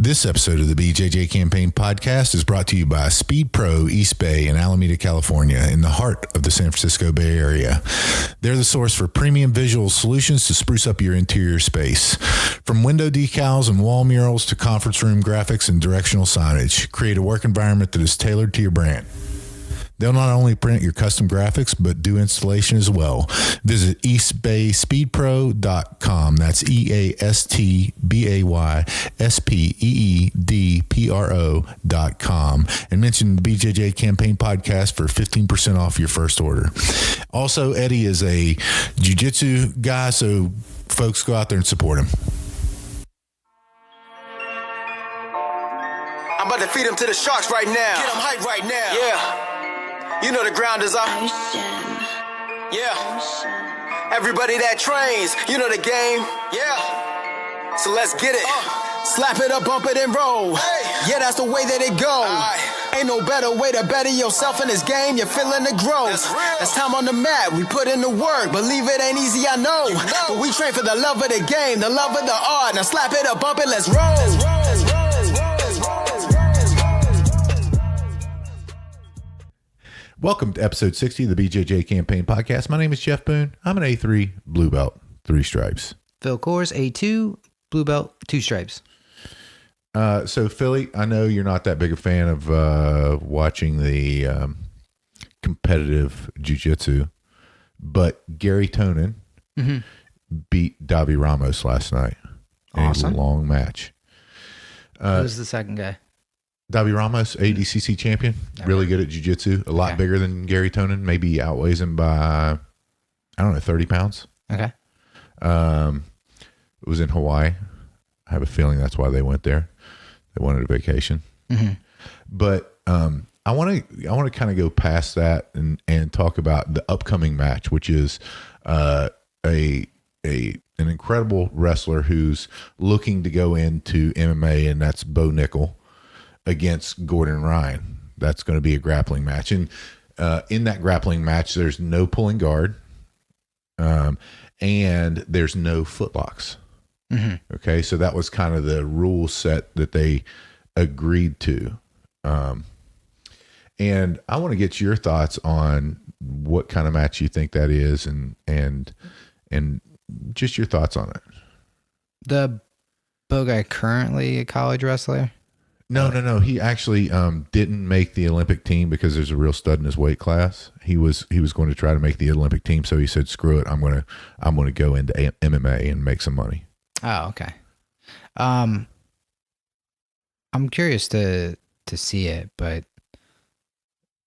This episode of the BJJ Campaign Podcast is brought to you by Speed Pro East Bay in Alameda, California, in the heart of the San Francisco Bay Area. They're the source for premium visual solutions to spruce up your interior space. From window decals and wall murals to conference room graphics and directional signage, create a work environment that is tailored to your brand. They'll not only print your custom graphics, but do installation as well. Visit eastbayspeedpro.com. That's EASTBAYSPEEDPRO.com. And mention the BJJ Campaign Podcast for 15% off your first order. Also, Eddie is a Jiu-Jitsu guy, so folks go out there and support him. I'm about to feed him to the sharks right now. Get him hype right now. Yeah. You know the ground is up. Yeah. Everybody that trains, you know the game. Yeah. So let's get it. Slap it up, bump it, and roll. Hey. Yeah, that's the way that it goes. Ain't no better way to better yourself in this game. You're feeling the growth. That's time on the mat. We put in the work. Believe it ain't easy, I know. But we train for the love of the game, the love of the art. Now slap it up, bump it, let's roll. Welcome to episode 60 of the BJJ Campaign Podcast. My name is Jeff Boone. I'm an A3 blue belt, 3 stripes. Phil Kors, A2 blue belt, 2 stripes. So Philly, I know you're not that big a fan of watching the competitive jiu-jitsu, but Gary Tonin beat Davi Ramos last night. Awesome. In a long match. Who's the second guy? Davi Ramos, ADCC champion, really good at jiu-jitsu, a lot bigger than Gary Tonin, maybe outweighs him by, 30 pounds. Okay. It was in Hawaii. I have a feeling that's why they went there. They wanted a vacation. Mm-hmm. But I want to kind of go past that and talk about the upcoming match, which is an incredible wrestler who's looking to go into MMA, and that's Bo Nickal against Gordon Ryan. That's going to be a grappling match. And in that grappling match, there's no pulling guard, and there's no footlocks. Mm-hmm. Okay, so that was kind of the rule set that they agreed to. And I want to get your thoughts on what kind of match you think that is, and just your thoughts on it. The Bo guy currently a college wrestler? No. He actually didn't make the Olympic team because there's a real stud in his weight class. He was going to try to make the Olympic team, so he said, "Screw it, I'm going to go into MMA and make some money." Oh, okay. I'm curious to see it, but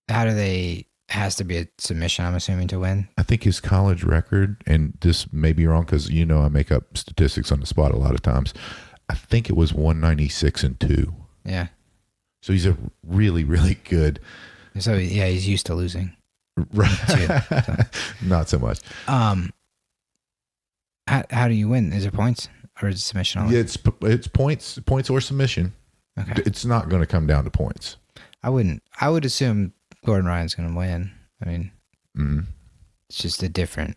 has to be a submission, I'm assuming, to win? I think his college record, and this may be wrong because I make up statistics on the spot a lot of times. I think it was 196-2. Yeah. So he's a really, really good. So yeah, he's used to losing. Right. Too, so. Not so much. How do you win? Is it points or is it submission only? Yeah, it's points or submission. Okay. It's not going to come down to points. I would assume Gordon Ryan's going to win. I mean, It's just a different.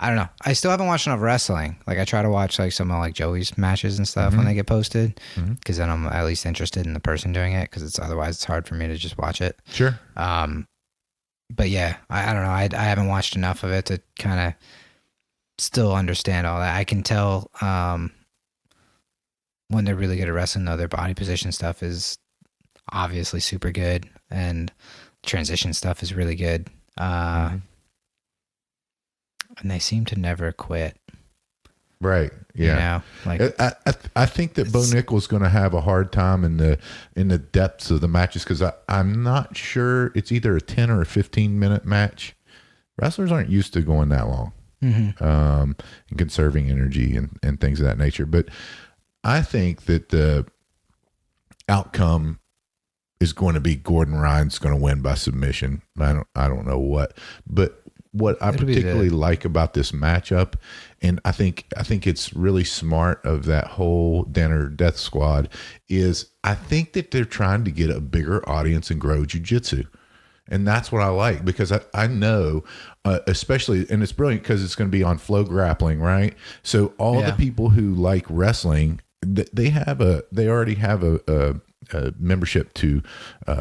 I don't know. I still haven't watched enough wrestling. Like I try to watch like some of like Joey's matches and stuff when they get posted, because then I'm at least interested in the person doing it. Because otherwise it's hard for me to just watch it. Sure. But yeah, I don't know. I haven't watched enough of it to kind of still understand all that. I can tell when they're really good at wrestling, though, their body position stuff is obviously super good, and transition stuff is really good. And they seem to never quit. Right. Yeah. Like I think that Bo Nickal's going to have a hard time in the depths of the matches, because I'm not sure it's either a 10 or a 15-minute match. Wrestlers aren't used to going that long, and conserving energy and things of that nature. But I think that the outcome is going to be Gordon Ryan's going to win by submission. I don't know what, but what I particularly like about this matchup, and I think it's really smart of that whole Danner Death Squad, is I think that they're trying to get a bigger audience and grow jiu-jitsu. And that's what I like, because I know, especially, and it's brilliant because it's going to be on Flow Grappling, right? So all the people who like wrestling, they already have a membership to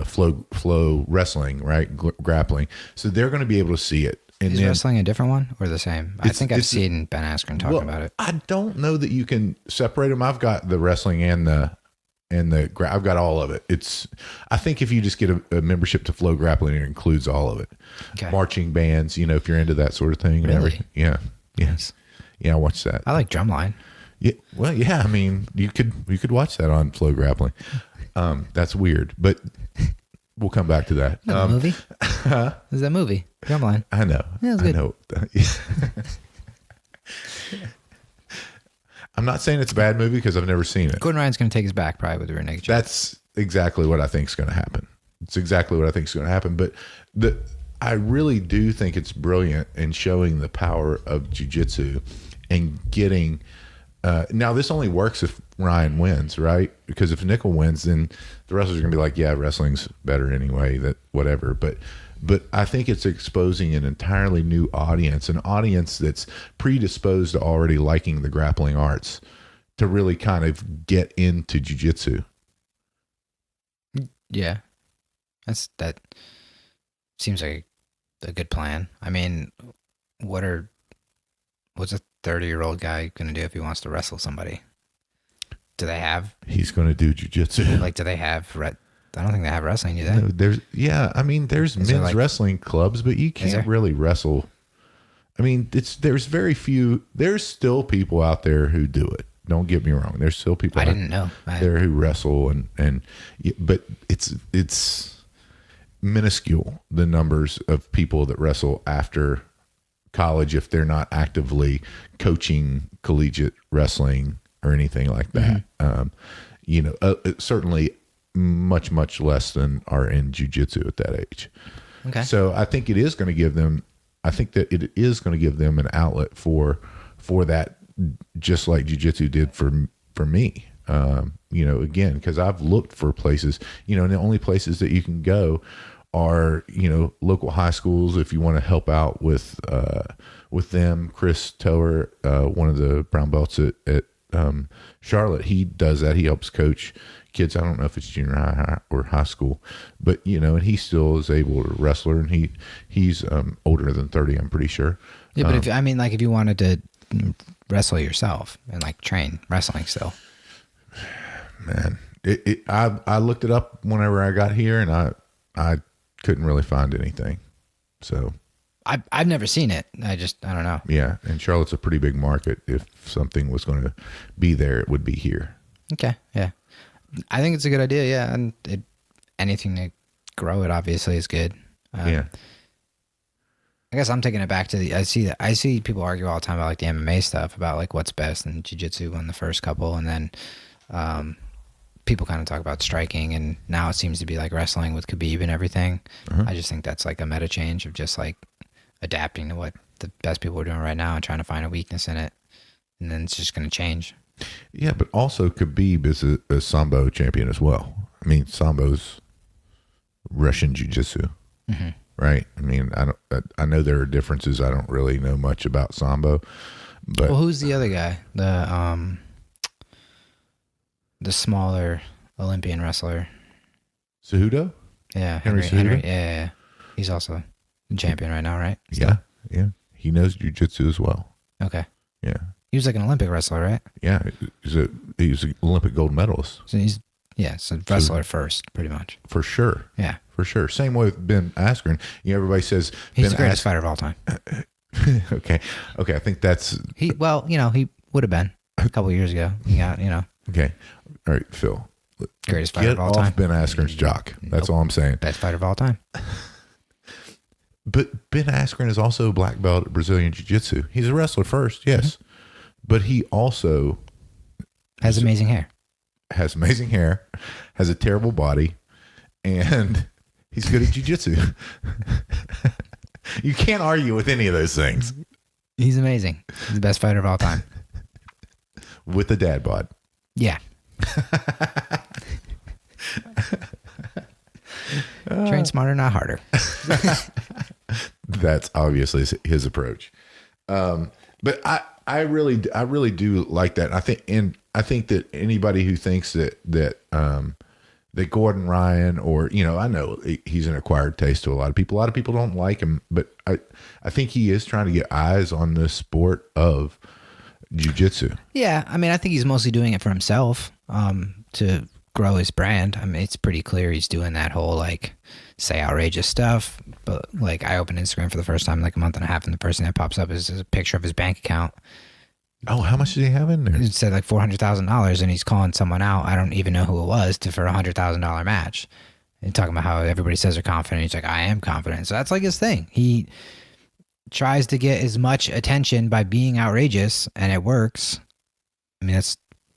Flow Wrestling, right? Grappling. So they're going to be able to see it. And Is wrestling a different one or the same? I think I've seen Ben Askren talking about it. I don't know that you can separate them. I've got the wrestling and I've got all of it. I think if you just get a membership to Flow Grappling, it includes all of it. Okay. Marching bands, if you're into that sort of thing. And Really? everything. Yeah. Yes. Yeah, I watch that. I like drumline. Yeah. Well, yeah. I mean, you could watch that on Flow Grappling. That's weird, but we'll come back to that. Movie? Is that movie? Drumline. I know. Yeah, it was good. I know. I'm not saying it's a bad movie because I've never seen it. Gordon Ryan's going to take his back probably with the rear naked choke. That's exactly what I think is going to happen. It's exactly what I think is going to happen. But I really do think it's brilliant in showing the power of jiu-jitsu and getting. Now, this only works if Ryan wins, right? Because if Nickal wins, then the wrestlers are going to be like, yeah, wrestling's better anyway, that whatever. But I think it's exposing an entirely new audience, an audience that's predisposed to already liking the grappling arts, to really kind of get into jiu-jitsu. Yeah. That seems like a good plan. I mean, what's a 30-year-old guy going to do if he wants to wrestle somebody? Do they have? He's going to do jiu-jitsu. Like, do they have? I don't think they have wrestling, do they? No, there's men's wrestling clubs, but you can't really wrestle. I mean, there's very few. There's still people out there who do it. Don't get me wrong. There's still people I didn't know there who wrestle but it's minuscule, the numbers of people that wrestle after college if they're not actively coaching collegiate wrestling or anything like that. Certainly much less than are in jiu-jitsu at that age. Okay. So I think it is going to give them. I think that it is going to give them an outlet for that, just like jiu-jitsu did for me. Again, because I've looked for places. And the only places that you can go are local high schools if you want to help out with them. Chris Teller, one of the brown belts at Charlotte, he does that. He helps coach kids. I don't know if it's junior high or high school, but and he still is able to wrestle, and he's older than 30, I'm pretty sure. Yeah, but if you wanted to wrestle yourself and like train wrestling still, man, I looked it up whenever I got here, and I couldn't really find anything. So I've never seen it. I don't know. Yeah, and Charlotte's a pretty big market. If something was going to be there, it would be here. Okay, yeah, I think it's a good idea. Yeah, and anything to grow it obviously is good. Yeah. I guess I'm taking it back to I see people argue all the time about like the MMA stuff about like what's best, and jiu-jitsu won the first couple, and then people kind of talk about striking, and now it seems to be like wrestling with Khabib and everything. Uh-huh. I just think that's like a meta change of just like adapting to what the best people are doing right now and trying to find a weakness in it, and then it's just going to change. Yeah, but also Khabib is a Sambo champion as well. I mean, Sambo's Russian jiu-jitsu, mm-hmm. right? I mean, I know there are differences. I don't really know much about Sambo, but who's the other guy? The smaller Olympian wrestler. Cejudo? Yeah. Henry Cejudo? Yeah. He's also the champion right now, right? Still? Yeah. He knows jiu-jitsu as well. Okay. Yeah. He was like an Olympic wrestler, right? Yeah. He's an Olympic gold medalist. So he's a wrestler first, pretty much. For sure. Yeah. For sure. Same way with Ben Askren. Everybody says he's the greatest fighter of all time. Okay. I think that's he would have been a couple of years ago. He got, Okay. All right, Phil. Greatest fighter of all time. Get off Ben Askren's jock. That's all I'm saying. Best fighter of all time. But Ben Askren is also a black belt at Brazilian Jiu-Jitsu. He's a wrestler first, yes. Mm-hmm. But he also has amazing hair. Has amazing hair, has a terrible body, and he's good at jiu-jitsu. You can't argue with any of those things. He's amazing. He's the best fighter of all time. With a dad bod. Yeah. Train smarter, not harder. That's obviously his approach. But really do like that. I think that anybody who thinks that Gordon Ryan, or I know he's an acquired taste to a lot of people. A lot of people don't like him, but I think he is trying to get eyes on the sport of jiu-jitsu. Yeah, I mean, I think he's mostly doing it for himself, to grow his brand. I mean, it's pretty clear he's doing that whole like say outrageous stuff. But like, I opened Instagram for the first time in like a month and a half, and the person that pops up is a picture of his bank account. Oh, how much did he have in there? It said like $400,000, and he's calling someone out. I don't even know who it was for a $100,000 match. And talking about how everybody says they're confident. He's like, I am confident. So that's like his thing. He tries to get as much attention by being outrageous, and it works. I mean,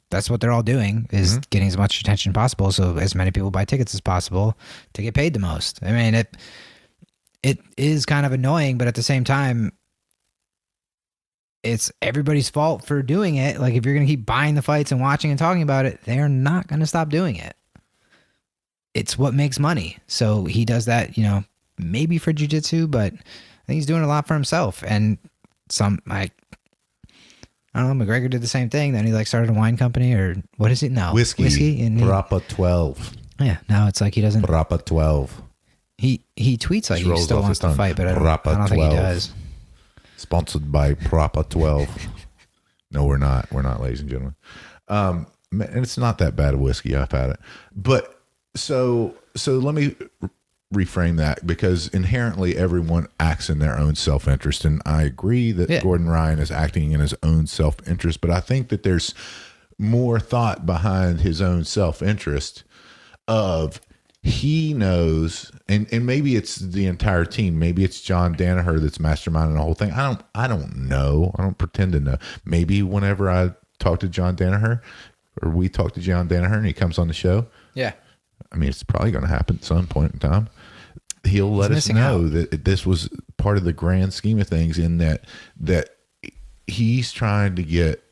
that's what they're all doing, is getting as much attention possible, so as many people buy tickets as possible to get paid the most. I mean, it is kind of annoying, but at the same time, it's everybody's fault for doing it. Like, if you're going to keep buying the fights and watching and talking about it, they're not going to stop doing it. It's what makes money. So he does that, maybe for jiu-jitsu, but I think he's doing a lot for himself. And I don't know, McGregor did the same thing. Then he like started a wine company, or what is it now? Whiskey. And Propa 12. Yeah, now it's like he doesn't. Propa 12. He tweets like he still wants to fight, but I don't think he does. Sponsored by Propa 12. No, we're not. We're not, ladies and gentlemen. And it's not that bad of whiskey. I've had it. But so let me reframe that, because inherently everyone acts in their own self-interest. And I agree that Gordon Ryan is acting in his own self-interest, but I think that there's more thought behind his own self-interest of he knows, and maybe it's the entire team. Maybe it's John Danaher that's masterminding the whole thing. I don't know. I don't pretend to know. Maybe whenever I talk to John Danaher, or we talk to John Danaher and he comes on the show. Yeah. I mean, it's probably going to happen at some point in time. He'll let us know that this was part of the grand scheme of things, in that he's trying to get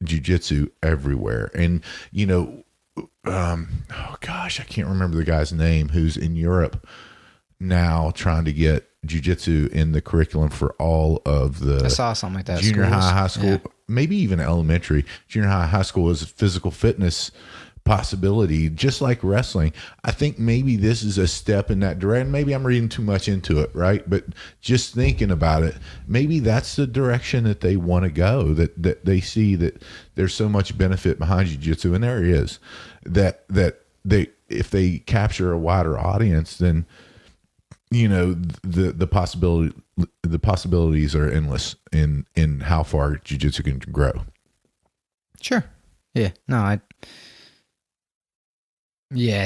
jiu-jitsu everywhere. And, oh gosh, I can't remember the guy's name who's in Europe now trying to get jiu-jitsu in the curriculum for all of the, I saw something like that, junior high school, maybe even elementary. Junior high school is a physical fitness possibility, just like wrestling. I think maybe this is a step in that direction. Maybe I'm reading too much into it, right? But just thinking about it, maybe that's the direction that they want to go, that they see that there's so much benefit behind jiu-jitsu, and there is, that they, if they capture a wider audience, then the possibilities are endless in how far jiu-jitsu can grow. Sure. Yeah. No, I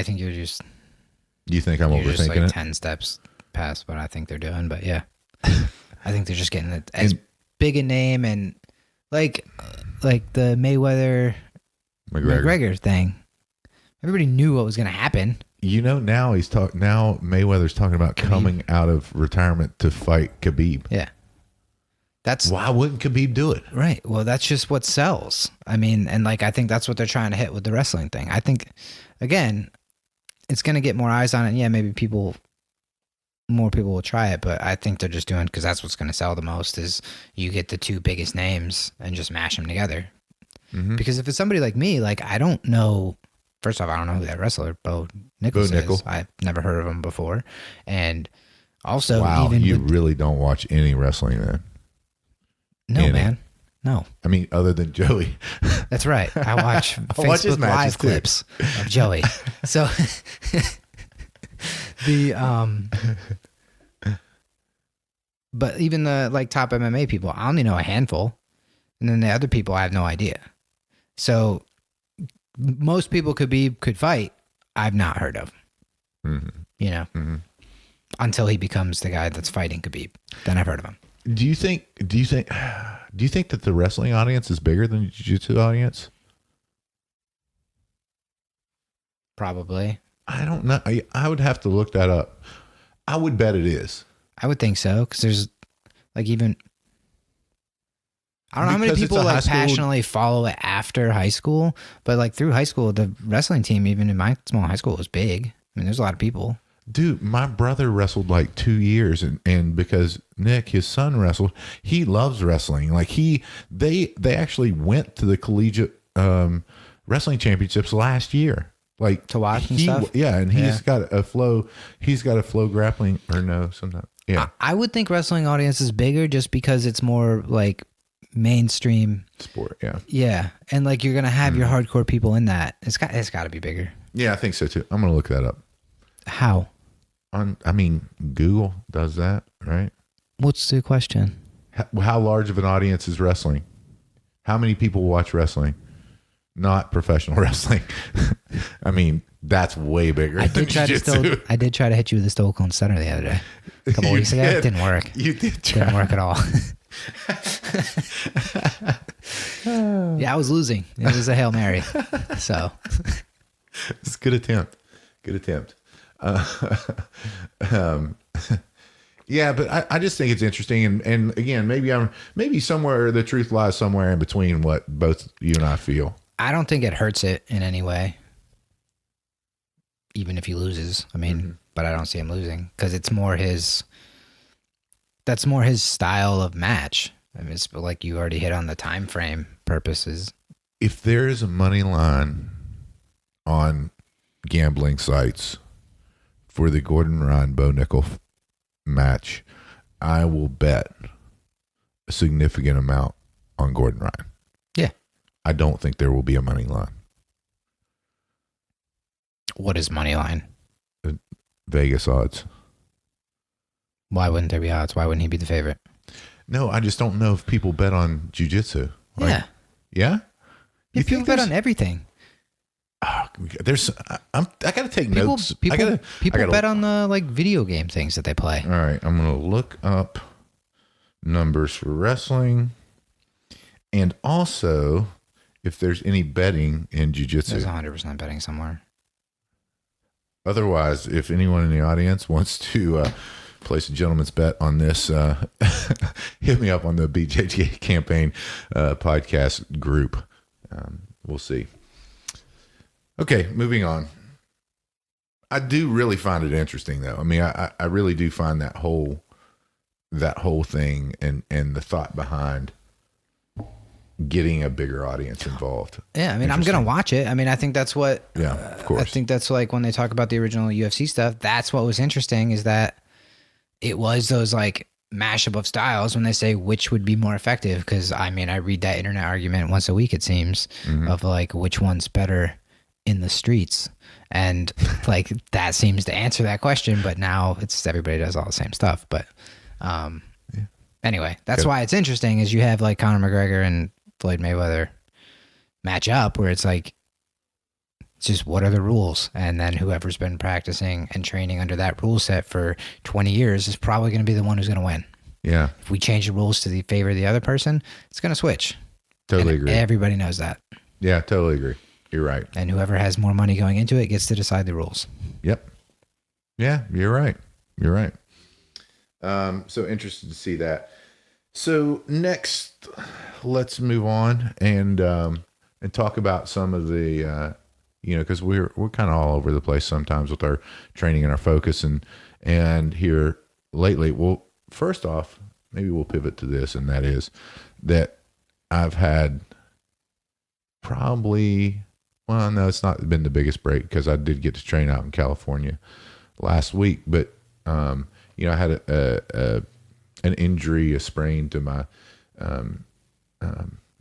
think you're just. You think I'm overthinking just like it? 10 steps past what I think they're doing, but yeah, I think they're just getting as big a name, and like the Mayweather McGregor thing. Everybody knew what was going to happen. Now now Mayweather's talking about coming out of retirement to fight Khabib. Yeah. Why wouldn't Khabib do it? Right. Well, that's just what sells. I mean, and like, I think that's what they're trying to hit with the wrestling thing. I think, again, it's going to get more eyes on it. Yeah, maybe more people will try it, but I think they're just doing, because that's what's going to sell the most, is you get the two biggest names and just mash them together. Mm-hmm. Because if it's somebody like me, like, I don't know. First off, I don't know who that wrestler, Bo Nickal is. I've never heard of him before. And also, wow, you really don't watch any wrestling then? No, man. No. I mean, other than Joey. That's right. I watch Facebook Live clips of Joey. So but even the like top MMA people, I only know a handful. And then the other people, I have no idea. So most people could fight, I've not heard of. Mm-hmm. Until he becomes the guy that's fighting Khabib. Then I've heard of him. Do you think that the wrestling audience is bigger than the jiu-jitsu audience? Probably. I don't know. I would have to look that up. I would bet it is. I would think so, because there's like even I don't know how many people like passionately follow it after high school, but like through high school, the wrestling team, even in my small high school, was big. I mean, there's a lot of people. Dude, my brother wrestled like 2 years, and because Nick, his son, wrestled, he loves wrestling. Like they actually went to the collegiate wrestling championships last year. Like to watch and stuff. Yeah, and he's got a flow. He's got a flow grappling or no, sometimes. Yeah, I would think wrestling audience is bigger just because it's more like mainstream sport. Yeah, yeah, and like you're gonna have your hardcore people in that. It's got to be bigger. Yeah, I think so too. I'm gonna look that up. How? I mean, Google does that, right? What's the question? How large of an audience is wrestling? How many people watch wrestling? Not professional wrestling. I mean, that's way bigger. I did try to hit you with the Stone Cold Stunner the other day, a couple weeks ago. It didn't work. You did try. Didn't work at all. Yeah, I was losing. It was a Hail Mary. So it's a good attempt. Good attempt. Yeah, but I just think it's interesting, and again, maybe somewhere the truth lies somewhere in between what both you and I feel. I don't think it hurts it in any way, even if he loses. I mean, but I don't see him losing because it's more his. That's more his style of match. I mean, it's like you already hit on the time frame purposes. If there is a money line on gambling sites for the Gordon Ryan Bo Nickal match, I will bet a significant amount on Gordon Ryan. Yeah. I don't think there will be a money line. What is money line? Vegas odds. Why wouldn't there be odds? Why wouldn't he be the favorite? No, I just don't know if people bet on jiu-jitsu. Like, yeah. Yeah? You people bet on everything. I got to take notes. People bet on the like video game things that they play. All right, I'm going to look up numbers for wrestling, and also if there's any betting in jiu-jitsu. There's 100% betting somewhere. Otherwise, if anyone in the audience wants to place a gentleman's bet on this, hit me up on the BJJ campaign podcast group. We'll see. Okay, moving on. I do really find it interesting, though. I mean, I really do find that whole thing and the thought behind getting a bigger audience involved. Yeah, I mean, I'm gonna watch it. I mean, I think that's what. Yeah, of course. I think that's like when they talk about the original UFC stuff. That's what was interesting is that it was those like mashup of styles when they say which would be more effective. Because I mean, I read that internet argument once a week. It seems of like which one's better in the streets, and like that seems to answer that question. But now it's everybody does all the same stuff. But anyway, that's why it's interesting. Is you have like Conor McGregor and Floyd Mayweather match up, where it's like it's just what are the rules, and then whoever's been practicing and training under that rule set for 20 years is probably going to be the one who's going to win. Yeah. If we change the rules to the favor of the other person, it's going to switch. Totally agree. Everybody knows that. Yeah, totally agree. You're right. And whoever has more money going into it gets to decide the rules. Yep. Yeah, you're right. You're right. So interested to see that. So next, let's move on and talk about some of the, because we're kind of all over the place sometimes with our training and our focus, and here lately. Well, first off, maybe we'll pivot to this, and that is that I've had probably. Well, no, it's not been the biggest break because I did get to train out in California last week, but I had an injury, a sprain to my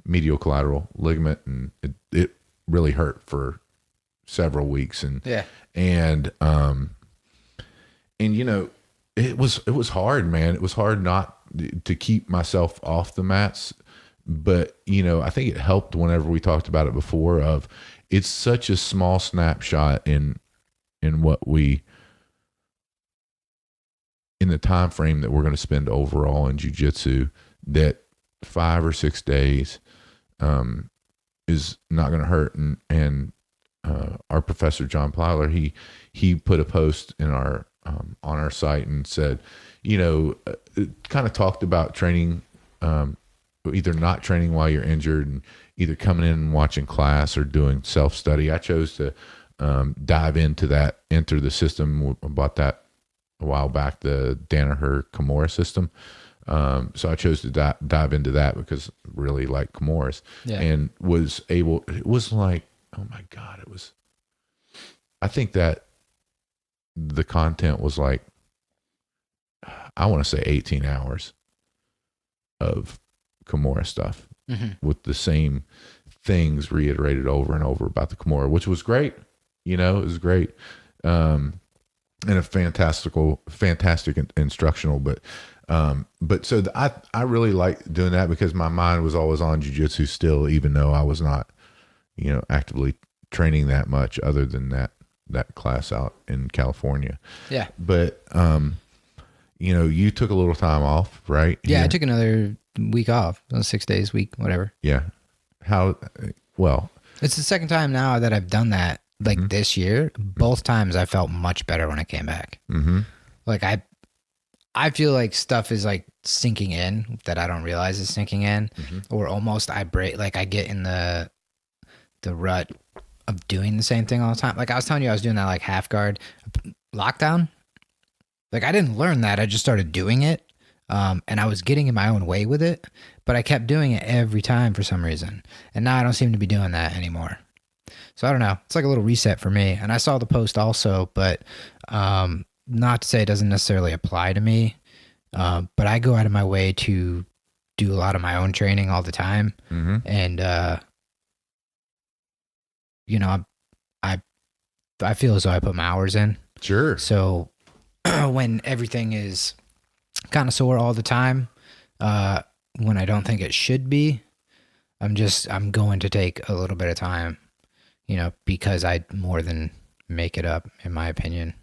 medial collateral ligament, and it really hurt for several weeks, and it was hard, man. It was hard not to keep myself off the mats, but I think it helped whenever we talked about it before of. It's such a small snapshot in what in the time frame that we're going to spend overall in jiu-jitsu, that 5 or 6 days is not going to hurt. And our professor John Plyler, he put a post in our on our site and said, kind of talked about training, either not training while you're injured and either coming in and watching class or doing self-study. I chose to dive into that, enter the system. I bought that a while back, the Danaher Kimura system. So I chose to dive into that because I really like Kimuras, and was able, it was like, oh my God, I think that the content was like, I want to say 18 hours of Kimura stuff with the same things reiterated over and over about the Kimura, which was great. It was great. And a fantastic instructional, but so I really like doing that because my mind was always on jiu-jitsu still, even though I was not, actively training that much other than that class out in California. Yeah. But, you took a little time off, right? Yeah. I took another week off, 6 days, week, whatever. Yeah. Well, it's the second time now that I've done that. Like this year, both times I felt much better when I came back. Like I feel like stuff is like sinking in that I don't realize is sinking in, or almost I get in the rut of doing the same thing all the time. Like I was telling you, I was doing that like half guard lockdown. Like I didn't learn that. I just started doing it. And I was getting in my own way with it, but I kept doing it every time for some reason. And now I don't seem to be doing that anymore. So I don't know. It's like a little reset for me. And I saw the post also, but not to say it doesn't necessarily apply to me. But I go out of my way to do a lot of my own training all the time. And, I feel as though I put my hours in. Sure. So when everything is kind of sore all the time, when I don't think it should be, I'm going to take a little bit of time, because I more than make it up, in my opinion.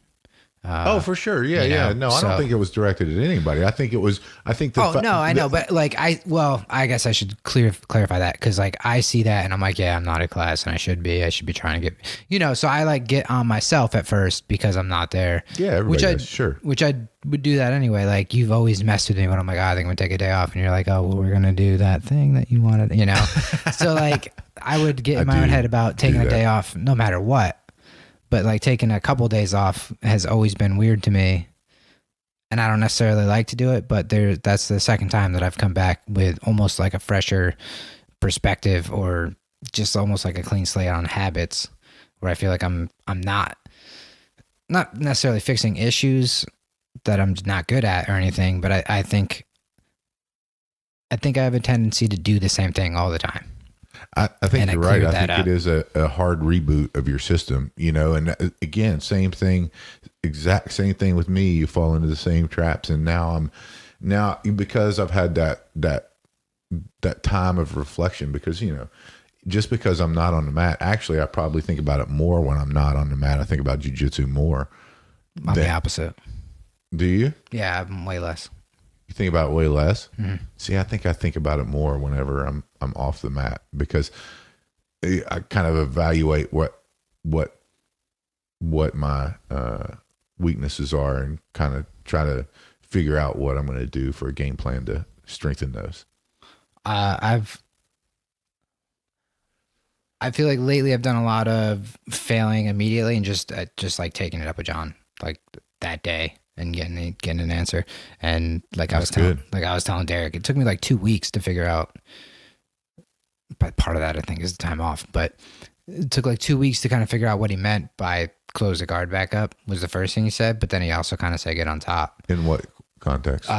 For sure. Yeah. No, I don't think it was directed at anybody. I think I know. But like, I guess I should clarify that. Cause like I see that and I'm like, yeah, I'm not at class and I should be trying to get, so I like get on myself at first because I'm not there. Yeah. Everybody does. Sure. Which I would do that anyway. Like you've always messed with me when I'm like, I think I'm gonna take a day off. And you're like, oh, well, we're going to do that thing that you wanted, So like I would get in my own head about taking a day off no matter what. But like taking a couple days off has always been weird to me, and I don't necessarily like to do it. But that's the second time that I've come back with almost like a fresher perspective, or just almost like a clean slate on habits, where I feel like I'm not necessarily fixing issues that I'm not good at or anything. But I think I have a tendency to do the same thing all the time. I think you're right. I think it is a hard reboot of your system, and again, exact same thing with me. You fall into the same traps, and now because I've had that time of reflection, because just because I'm not on the mat, actually, I probably think about it more when I'm not on the mat. I think about jiu-jitsu more. I'm the opposite. Do you? Yeah, I'm way less. You think about it way less? See, I think about it more whenever I'm off the mat, because I kind of evaluate what my weaknesses are and kind of try to figure out what I'm going to do for a game plan to strengthen those. I feel like lately I've done a lot of failing immediately and just like taking it up with John like that day and getting an answer. And like I was telling Derek, it took me like 2 weeks to figure out. But part of that I think is the time off. But it took like 2 weeks to kind of figure out what he meant by close the guard back up was the first thing he said. But then he also kind of said get on top. In what context?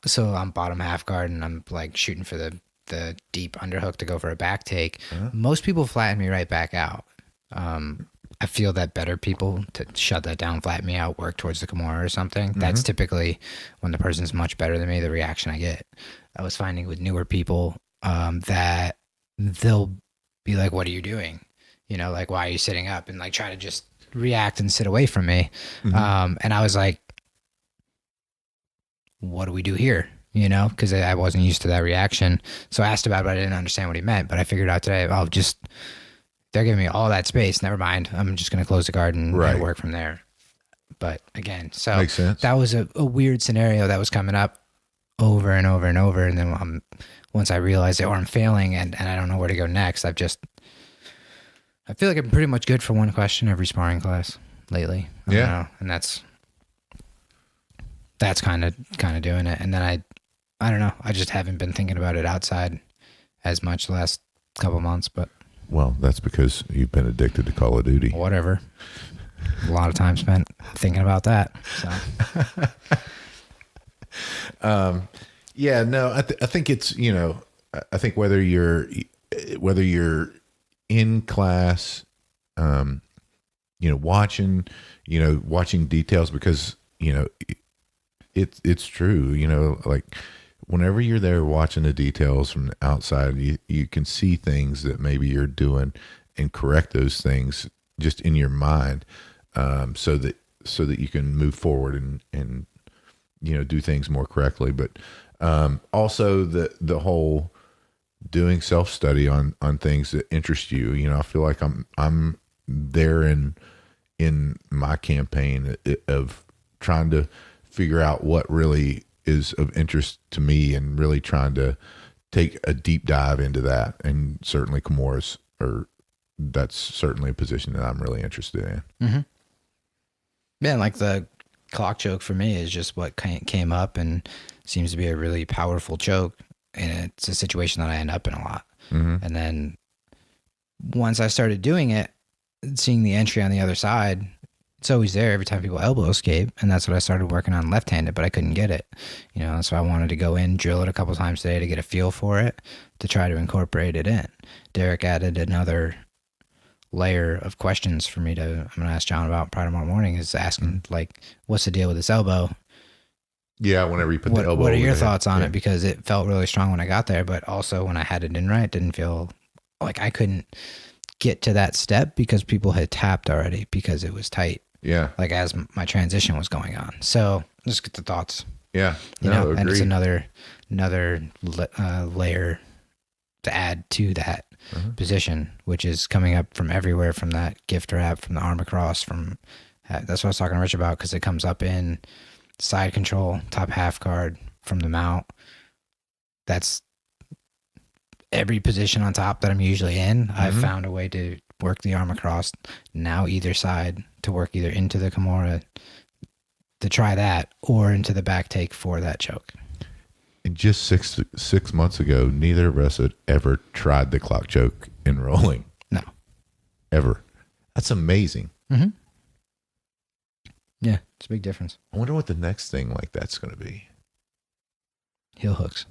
So I'm bottom half guard and I'm like shooting for the deep underhook to go for a back take. Most people flatten me right back out. I feel that better people to shut that down, flatten me out, work towards the Kimura or something. That's typically when the person's much better than me, the reaction I get. I was finding with newer people that they'll be like, what are you doing? Like, why are you sitting up? And like try to just react and sit away from me. And I was like, what do we do here? Because I wasn't used to that reaction. So I asked about it, but I didn't understand what he meant. But I figured out today, they're giving me all that space. Never mind. I'm just going to close the guard and work from there. But again, so makes sense. That was a weird scenario that was coming up over and over and over. And then once I realized it, or I'm failing and I don't know where to go next, I've just I feel like I'm pretty much good for one question every sparring class lately. I don't know, and that's kind of doing it. And then I don't know. I just haven't been thinking about it outside as much the last couple months, but Well, that's because you've been addicted to Call of Duty. whatever. A lot of time spent thinking about that. So Yeah, no, I think it's, I think whether you're in class, watching details, because, it's true, like whenever you're there watching the details from the outside, you can see things that maybe you're doing and correct those things just in your mind, so that you can move forward and do things more correctly. But also the whole doing self-study on things that interest you. I feel like I'm there in my campaign of trying to figure out what really is of interest to me, and really trying to take a deep dive into that. And certainly Kimuras that's certainly a position that I'm really interested in. mm-hmm. Yeah, like the clock choke for me is just what came up and seems to be a really powerful choke, and it's a situation that I end up in a lot. Mm-hmm. And then once I started doing it, seeing the entry on the other side, it's always there every time people elbow escape, and that's what I started working on left-handed, but I couldn't get it. So I wanted to go in, drill it a couple times today to get a feel for it, to try to incorporate it in. Derek added another layer of questions for me I'm going to ask John about probably tomorrow morning, is asking, like, what's the deal with this elbow? Yeah, whenever you put the elbow. What are your thoughts on it? Because it felt really strong when I got there, but also when I had it in right, didn't feel like I couldn't get to that step because people had tapped already because it was tight. Yeah. Like as my transition was going on. So just get the thoughts. Yeah. And it's another layer to add to that position, which is coming up from everywhere, from that gift wrap, from the arm across, that's what I was talking to Rich about, because it comes up in side control, top half guard, from the mount. That's every position on top that I'm usually in. I've found a way to work the arm across, now either side, to work either into the Kimura to try that, or into the back take for that choke. And just six months ago, neither of us had ever tried the clock choke in rolling. No. Ever. That's amazing. Mm-hmm. Yeah, it's a big difference. I wonder what the next thing like that's going to be. Heel hooks.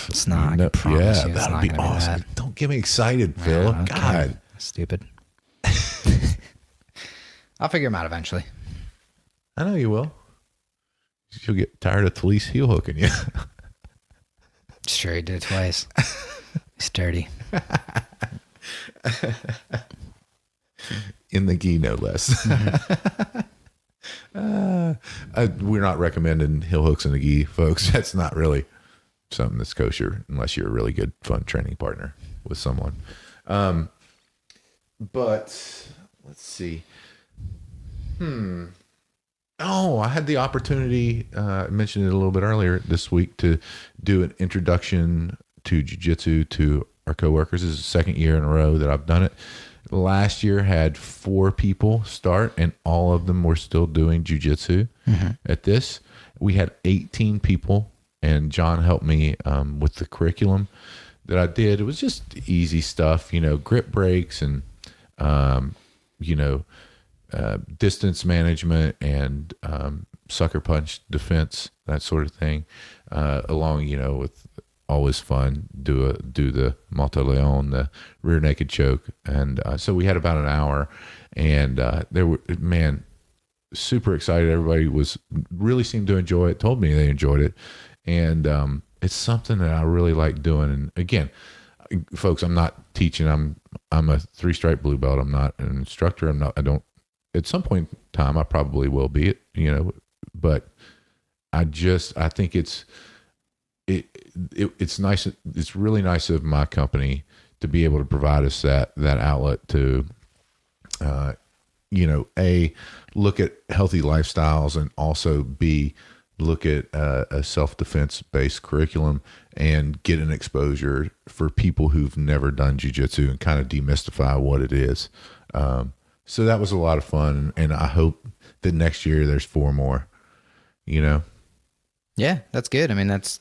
It's not. I promise you, that'll be awesome. Don't get me excited, Phil. Okay. God. Stupid. I'll figure them out eventually. I know you will. You'll get tired of Talise heel hooking you. Sure, he did it twice. He's dirty. In the gi, no less. We're not recommending heel hooks in the gi, folks. That's not really something that's kosher unless you're a really good, fun training partner with someone. But let's see. Oh, I had the opportunity, I mentioned it a little bit earlier this week, to do an introduction to Jiu-Jitsu to our coworkers. This is the second year in a row that I've done it. Last year had 4 people start, and all of them were still doing Jiu-Jitsu. At this, we had 18 people, and John helped me with the curriculum that I did. It was just easy stuff, grip breaks and, distance management and sucker punch defense, that sort of thing, along, with always fun, do the Monte-Leon, the rear naked choke. And so we had about an hour, and there were, super excited. Everybody really seemed to enjoy it, told me they enjoyed it. And it's something that I really like doing. And again, folks, I'm not teaching. I'm a 3-stripe blue belt. I'm not an instructor. At some point in time, I probably will be, but I think it's nice. It's really nice of my company to be able to provide us that outlet to, look at healthy lifestyles, and also B, look at a self-defense based curriculum and get an exposure for people who've never done jiu-jitsu and kind of demystify what it is. So that was a lot of fun, and I hope that next year there's 4 more, you know? Yeah, that's good. I mean, that's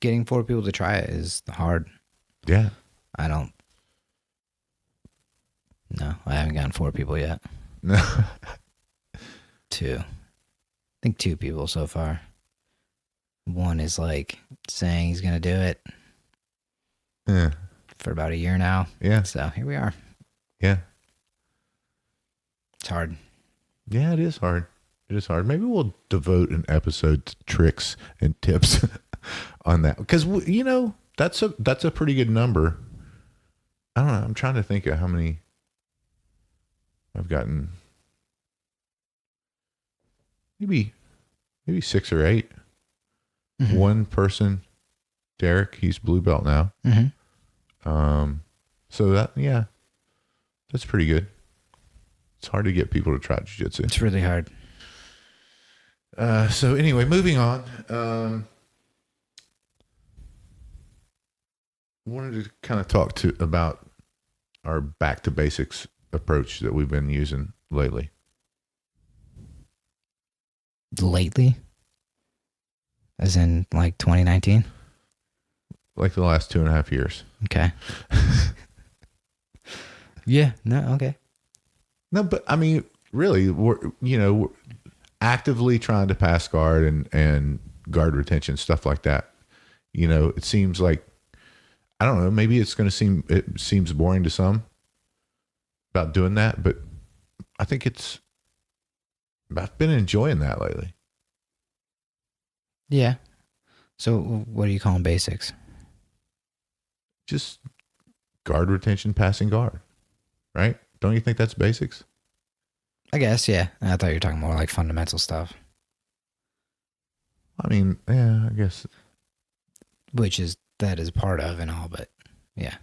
getting 4 people to try it is hard. Yeah. No, I haven't gotten 4 people yet. No. 2. I think 2 people so far. One is like saying he's going to do it. Yeah. For about a year now. Yeah. So here we are. Yeah. It's hard. Yeah, it is hard. It is hard. Maybe we'll devote an episode to tricks and tips on that, because you know that's a pretty good number. I don't know. I'm trying to think of how many I've gotten. Maybe 6 or 8. Mm-hmm. One person, Derek, he's blue belt now. Mm-hmm. So that's pretty good. It's hard to get people to try jiu-jitsu. It's really hard. So anyway, moving on. Wanted to kind of talk about our back to basics approach that we've been using lately. Lately? As in like 2019? Like the last 2.5 years. Okay. Yeah. No. Okay. No, but I mean, really, we're actively trying to pass guard and guard retention, stuff like that. You know, it seems like, I don't know, maybe it seems boring to some about doing that, but I think I've been enjoying that lately. Yeah. So what are you calling basics? Just guard retention, passing guard, right? Don't you think that's basics? I guess, yeah. I thought you were talking more like fundamental stuff. I mean, yeah, I guess. That is part of and all, but yeah.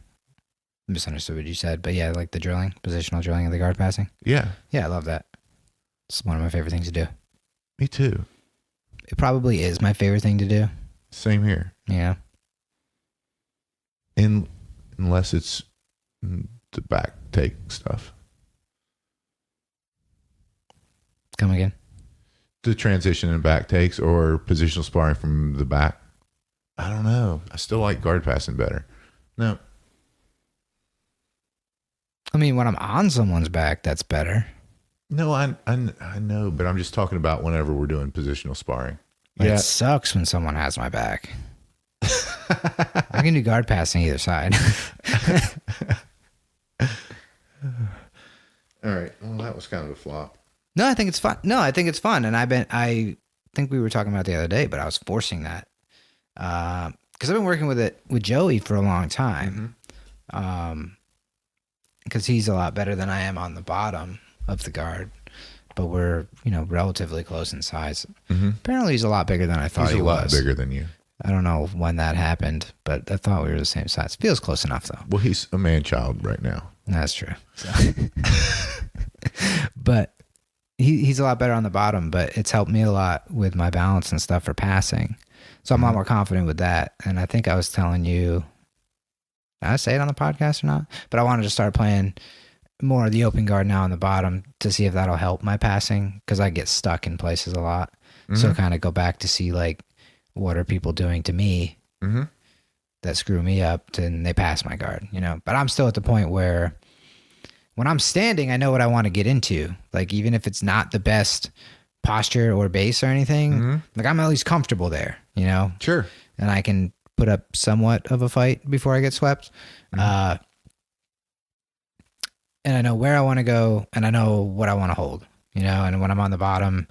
Misunderstood what you said, but yeah, like the drilling, positional drilling of the guard passing. Yeah. Yeah, I love that. It's one of my favorite things to do. Me too. It probably is my favorite thing to do. Same here. Yeah. Unless it's the back take stuff. Come again? The transition and back takes or positional sparring from the back. I don't know. I still like guard passing better. No. I mean, when I'm on someone's back, that's better. No, I know, but I'm just talking about whenever we're doing positional sparring. Yeah. It sucks when someone has my back. I can do guard passing either side. All right. Well, that was kind of a flop. No, I think it's fun. And I think we were talking about it the other day, but I was forcing that. Because I've been working with Joey for a long time. Because he's a lot better than I am on the bottom of the guard. But we're, relatively close in size. Mm-hmm. Apparently he's a lot bigger than I thought he was. He's a lot bigger than you. I don't know when that happened, but I thought we were the same size. Feels close enough, though. Well, he's a man-child right now. That's true. So. But he's a lot better on the bottom, but it's helped me a lot with my balance and stuff for passing. So I'm a lot more confident with that. And I think I was telling you, did I say it on the podcast or not? But I wanted to start playing more of the open guard now on the bottom to see if that'll help my passing, because I get stuck in places a lot. Mm-hmm. So kind of go back to see, like, what are people doing to me that screw me up and they pass my guard, But I'm still at the point where when I'm standing, I know what I want to get into. Like, even if it's not the best posture or base or anything, like, I'm at least comfortable there, Sure. And I can put up somewhat of a fight before I get swept. And I know where I want to go and I know what I want to hold, and when I'm on the bottom,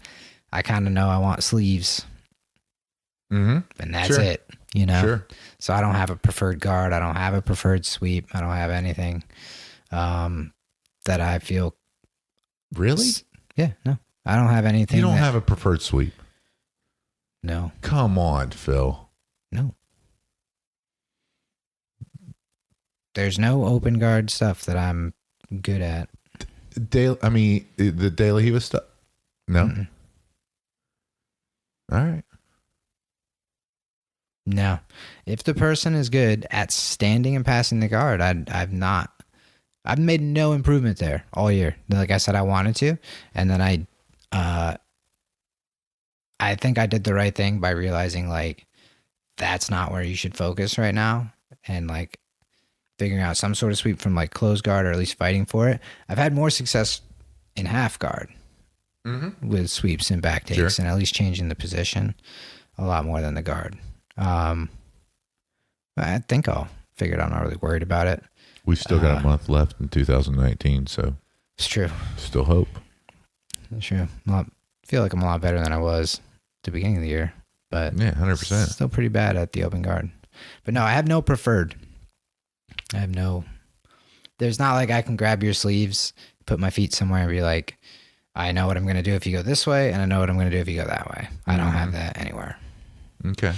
I kind of know I want sleeves. And that's it, Sure. So I don't have a preferred guard. I don't have a preferred sweep. I don't have anything that I feel. Really? Yeah, no. I don't have anything. You don't have a preferred sweep? No. Come on, Phil. No. There's no open guard stuff that I'm good at. The De La Riva stuff? No? Mm-mm. All right. No. If the person is good at standing and passing the guard, I've made no improvement there all year. Like I said, I wanted to, and then I think I did the right thing by realizing like that's not where you should focus right now, and like figuring out some sort of sweep from like closed guard or at least fighting for it. I've had more success in half guard with sweeps and back takes, and at least changing the position a lot more than the guard. I think I'll figure it out. I'm not really worried about it. We've still got a month left in 2019, so it's true. Still hope. It's true. I feel like I'm a lot better than I was at the beginning of the year, but yeah, 100%. Still pretty bad at the open guard. But no, I have no preferred. There's not like I can grab your sleeves, put my feet somewhere and be like, I know what I'm going to do if you go this way, and I know what I'm going to do if you go that way. I don't have that anywhere. Okay.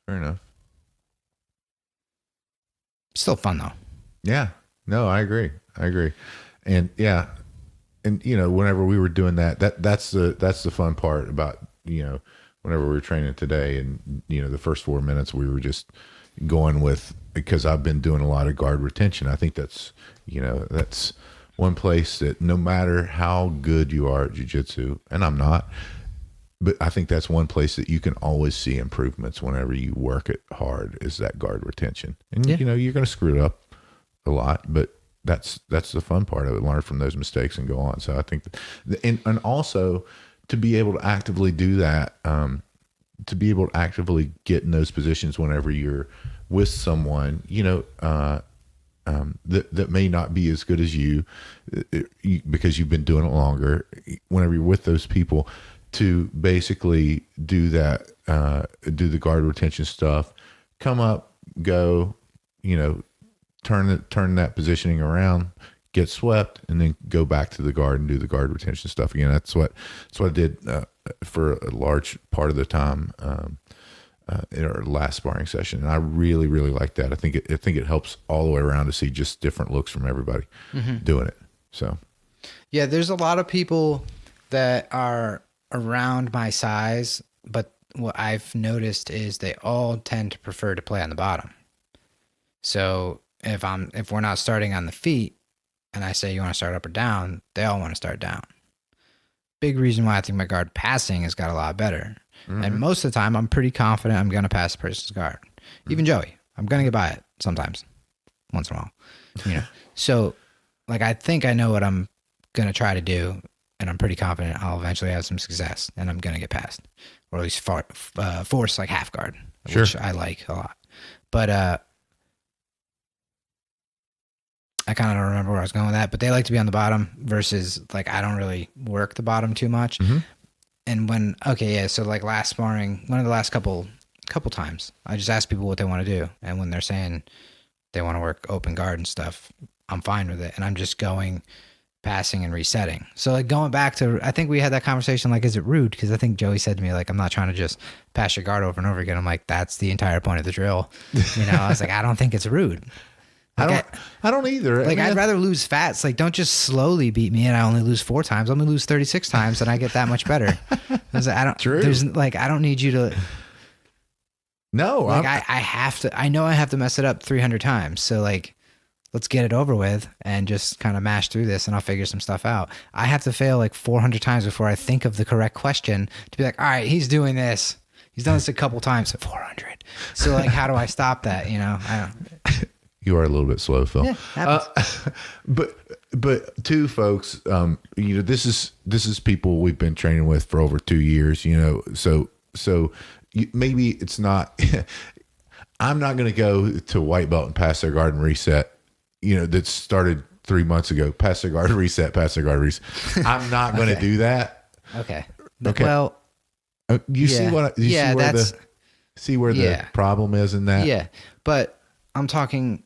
Fair enough. Still fun though. Yeah. No, I agree. And yeah. And whenever we were doing that's the fun part about, whenever we were training today, and the first 4 minutes we were just going with, because I've been doing a lot of guard retention. I think that's one place that no matter how good you are at jiu-jitsu, and I'm not, but I think that's one place that you can always see improvements whenever you work it hard, is that guard retention. And you're going to screw it up a lot, but that's the fun part of it. Learn from those mistakes and go on. So I think and also to be able to actively do that, to be able to actively get in those positions whenever you're with someone, that may not be as good as you, because you've been doing it longer. Whenever you're with those people, to basically do that, do the guard retention stuff, come up, go, turn that positioning around, get swept, and then go back to the guard and do the guard retention stuff again. That's what I did for a large part of the time in our last sparring session, and I really, really like that. I think it helps all the way around to see just different looks from everybody doing it. So, yeah, there's a lot of people that are around my size, but what I've noticed is they all tend to prefer to play on the bottom. So if we're not starting on the feet, and I say you want to start up or down, they all want to start down. Big reason why I think my guard passing has got a lot better. And most of the time, I'm pretty confident I'm going to pass the person's guard. Even Joey, I'm going to get by it sometimes, once in a while. So, like, I think I know what I'm going to try to do, and I'm pretty confident I'll eventually have some success, and I'm going to get past, or at least force like half guard, which I like a lot. But I kind of don't remember where I was going with that, but they like to be on the bottom versus like I don't really work the bottom too much. And so like last sparring, one of the last couple times, I just ask people what they want to do, and when they're saying they want to work open guard and stuff, I'm fine with it, and I'm just going passing and resetting. So like going back to, I think we had that conversation, like, is it rude? Because I think Joey said to me, like, I'm not trying to just pass your guard over and over again. I'm like, that's the entire point of the drill. I was like, I don't think it's rude. Like I don't either. Like, I'd rather lose fats. Like, don't just slowly beat me and I only lose 4 times. I'm gonna lose 36 times and I get that much better. True. I don't need you to. No, like I have to. I know I have to mess it up 300 times. So like, let's get it over with and just kind of mash through this, and I'll figure some stuff out. I have to fail like 400 times before I think of the correct question to be like, all right, he's doing this. He's done this a couple times. 400. So like, how do I stop that? I don't. You are a little bit slow, Phil. Yeah, but too, folks, this is people we've been training with for over 2 years. So maybe it's not. I'm not going to go to white belt and pass their guard and reset. That started 3 months ago. Pass their guard, reset. Pass their guard, reset. I'm not going to do that. Okay. Well, see where the problem is in that. Yeah, but I'm talking.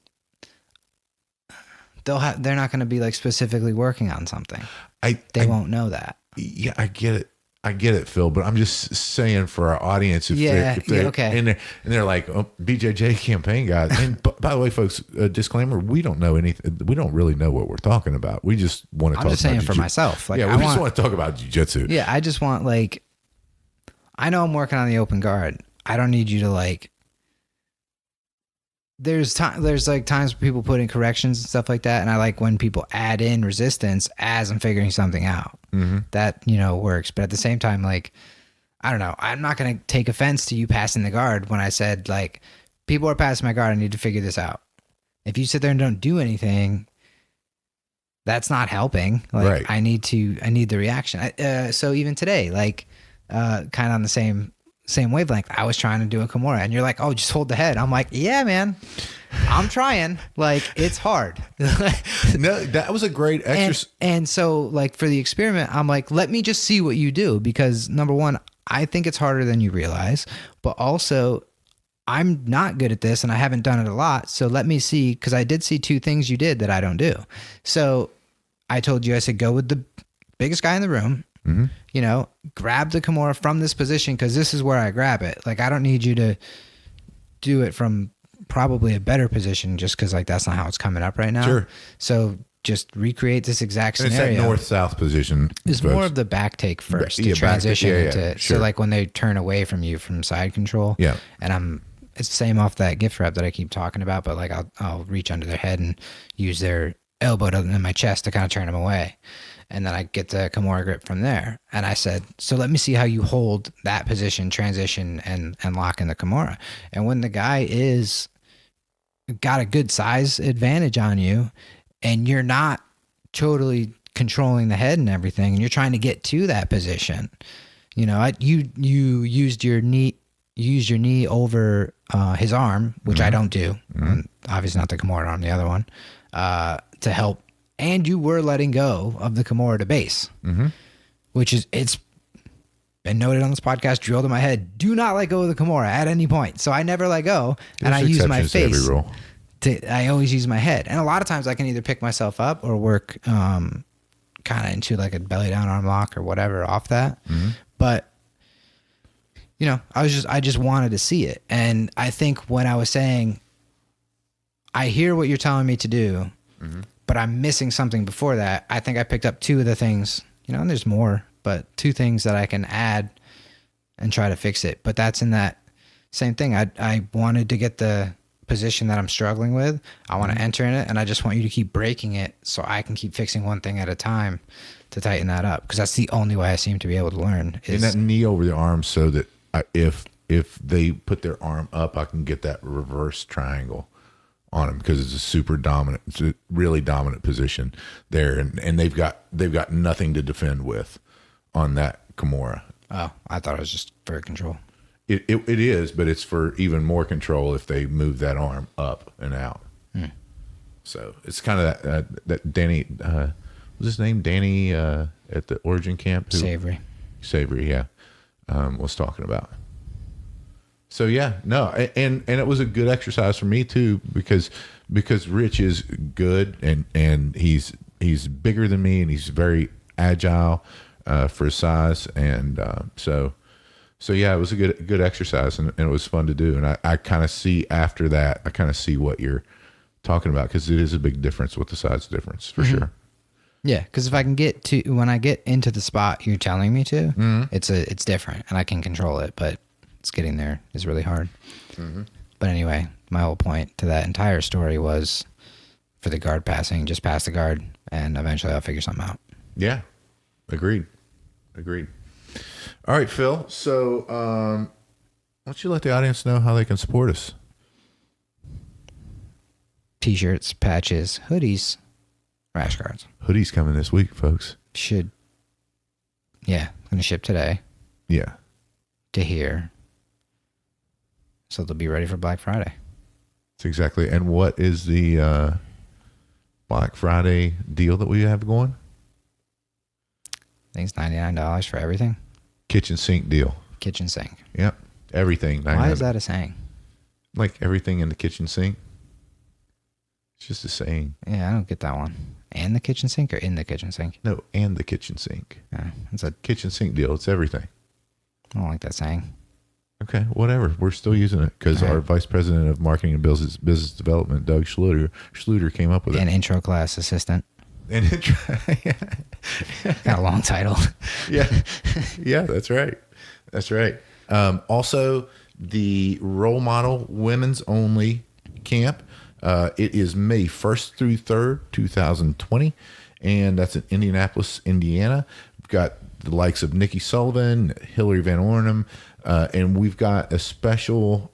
They're not going to be like specifically working on something. They won't know that. Yeah, I get it, Phil. But I'm just saying for our audience, if they're okay, and they're like, oh, BJJ campaign guys. And by the way, folks, disclaimer: we don't know anything. We don't really know what we're talking about. We just want to talk. I'm just saying about for myself. Like, we just want to talk about jiu-jitsu. Yeah, I just want, like, I know I'm working on the open guard. I don't need you to like there's like times where people put in corrections and stuff like that, and I like when people add in resistance as I'm figuring something out. That, you know, works. But at the same time, like, I don't know, I'm not going to take offense to you passing the guard when I said, like, people are passing my guard, I need to figure this out. If you sit there and don't do anything, that's not helping. Like, right. I need the reaction. So even today, like, kind of on the same wavelength, I was trying to do a Kimura, and you're like, oh, just hold the head. I'm like, yeah, man, I'm trying. Like, it's hard. No, that was a great exercise. And so, like, for the experiment, I'm like, let me just see what you do, because number one, I think it's harder than you realize, but also I'm not good at this and I haven't done it a lot. So let me see, because I did see 2 things you did that I don't do. So I told you, I said, go with the biggest guy in the room. You know, grab the Kimura from this position, because this is where I grab it. Like, I don't need you to do it from probably a better position, just because, like, that's not how it's coming up right now. Sure. So just recreate this exact scenario. It's that north-south position. It's more of the back take first to transition into. Sure. So, like, when they turn away from you from side control. Yeah. And it's the same off that gift wrap that I keep talking about, but, like, I'll reach under their head and use their elbow in my chest to kind of turn them away. And then I get the Kimura grip from there. And I said, so let me see how you hold that position, transition, and lock in the Kimura. And when the guy got a good size advantage on you, and you're not totally controlling the head and everything, and you're trying to get to that position, you know, you used your knee over his arm, which I don't do. Obviously not the Kimura arm, the other one, to help. And you were letting go of the Kimura to base, which is, it's been noted on this podcast, drilled in my head, do not let go of the Kimura at any point. So I never let go, and I use my face. I always use my head. And a lot of times I can either pick myself up or work kind of into like a belly down arm lock or whatever off that. But, you know, I just wanted to see it. And I think when I was saying, I hear what you're telling me to do, but I'm missing something before that, I think I picked up 2 of the things, you know, and there's more, but 2 things that I can add and try to fix it. But that's in that same thing. I wanted to get the position that I'm struggling with. I want to enter in it, and I just want you to keep breaking it so I can keep fixing one thing at a time to tighten that up, because that's the only way I seem to be able to learn. And that knee over the arm, so that if they put their arm up, I can get that reverse triangle on them, because it's a really dominant position there, and they've got nothing to defend with on that Kimura. Oh, I thought it was just for control. It is, but it's for even more control if they move that arm up and out. So it's kind of that Danny, was his name Danny at the Origin Camp? Savory, yeah. Was talking about. So yeah, no, and it was a good exercise for me too, because Rich is good, and he's bigger than me, and he's very agile for his size, and so yeah, it was a good exercise, and it was fun to do. And I kind of see after that, I kind of see what you're talking about, because it is a big difference with the size difference for sure. Yeah, because if I can when I get into the spot you're telling me to, it's different, and I can control it, but it's getting there is really hard. But anyway, my whole point to that entire story was, for the guard passing, just pass the guard, and eventually I'll figure something out. Yeah. Agreed. All right, Phil. So why don't you let the audience know how they can support us? T-shirts, patches, hoodies, rash guards. Hoodies coming this week, folks. Yeah, going to ship today. Yeah. To here. So they'll be ready for Black Friday. That's exactly. And what is the Black Friday deal that we have going? I think it's $99 for everything. Kitchen sink deal. Kitchen sink. Yep. Everything. Why is that a saying? Like everything in the kitchen sink. It's just a saying. Yeah, I don't get that one. And the kitchen sink or in the kitchen sink? No, and the kitchen sink. Yeah, it's a kitchen sink deal. It's everything. I don't like that saying. Okay, whatever. We're still using it because our vice president of marketing and business development, Doug Schluter came up with it. An intro class assistant. Got a long title. Yeah, that's right. Also, the role model women's only camp. It is May 1st through 3rd, 2020, and that's in Indianapolis, Indiana. We've got the likes of Nikki Sullivan, Hillary Van Ornum, and we've got a special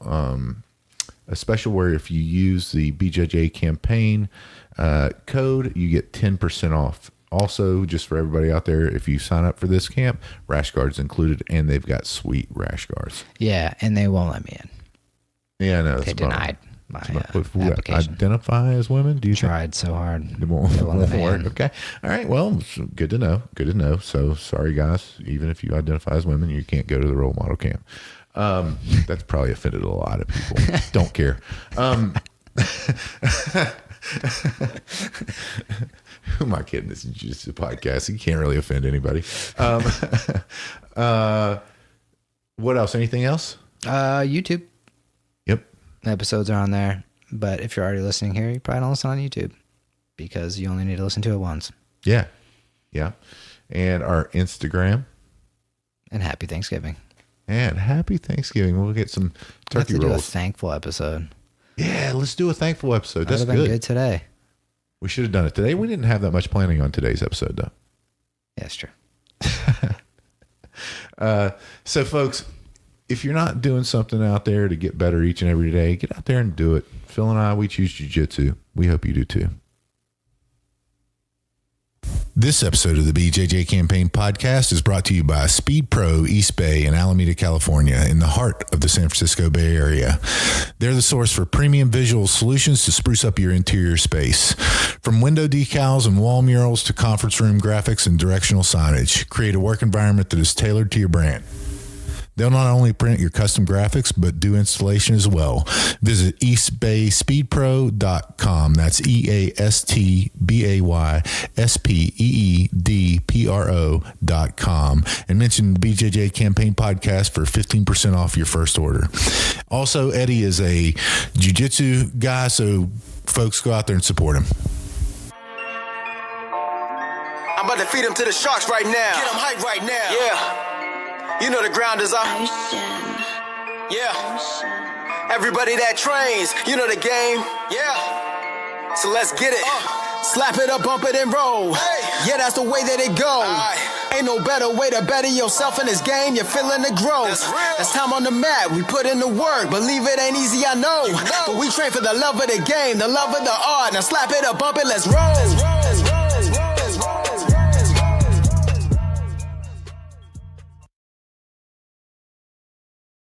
where if you use the BJJ campaign code, you get 10% off. Also, just for everybody out there, if you sign up for this camp, rash guards included, and they've got sweet rash guards. Yeah, and they won't let me in. Yeah, no, they denied my if we application. Identify as women, do you tried so hard? It won't work. Okay, all right. Well, good to know. Good to know. So sorry, guys. Even if you identify as women, you can't go to the role model camp. That's probably offended a lot of people. Don't care. Who am I kidding? This is just a podcast. You can't really offend anybody. What else? Anything else? YouTube. Yep. The episodes are on there. But if you're already listening here, you probably don't listen on YouTube because you only need to listen to it once. Yeah. Yeah. And our Instagram. And happy Thanksgiving. And happy Thanksgiving. We'll get some turkey rolls. Do a thankful episode. Yeah, let's do a thankful episode. That's been good today. We should have done it today. We didn't have that much planning on today's episode, though. Yeah, that's true. So, folks, if you're not doing something out there to get better each and every day, get out there and do it. Phil and I, we choose Jiu-Jitsu. We hope you do too. This episode of the BJJ Campaign Podcast is brought to you by Speed Pro East Bay in Alameda, California, in the heart of the San Francisco Bay Area. They're the source for premium visual solutions to spruce up your interior space. From window decals and wall murals to conference room graphics and directional signage, create a work environment that is tailored to your brand. They'll not only print your custom graphics, but do installation as well. Visit eastbayspeedpro.com. That's EASTBAYSPEEDPRO.com. And mention the BJJ Campaign Podcast for 15% off your first order. Also, Eddie is a jiu-jitsu guy, so folks, go out there and support him. I'm about to feed him to the sharks right now. Get him hype right now. Yeah. You know the ground is up. Yeah. Everybody that trains, you know the game. Yeah. So let's get it. Slap it up, bump it, and roll. Hey. Yeah, that's the way that it goes. Ain't no better way to better yourself in this game. You're feeling the growth. That's time on the mat. We put in the work. Believe it ain't easy, I know. But we train for the love of the game, the love of the art. Now slap it up, bump it, let's roll.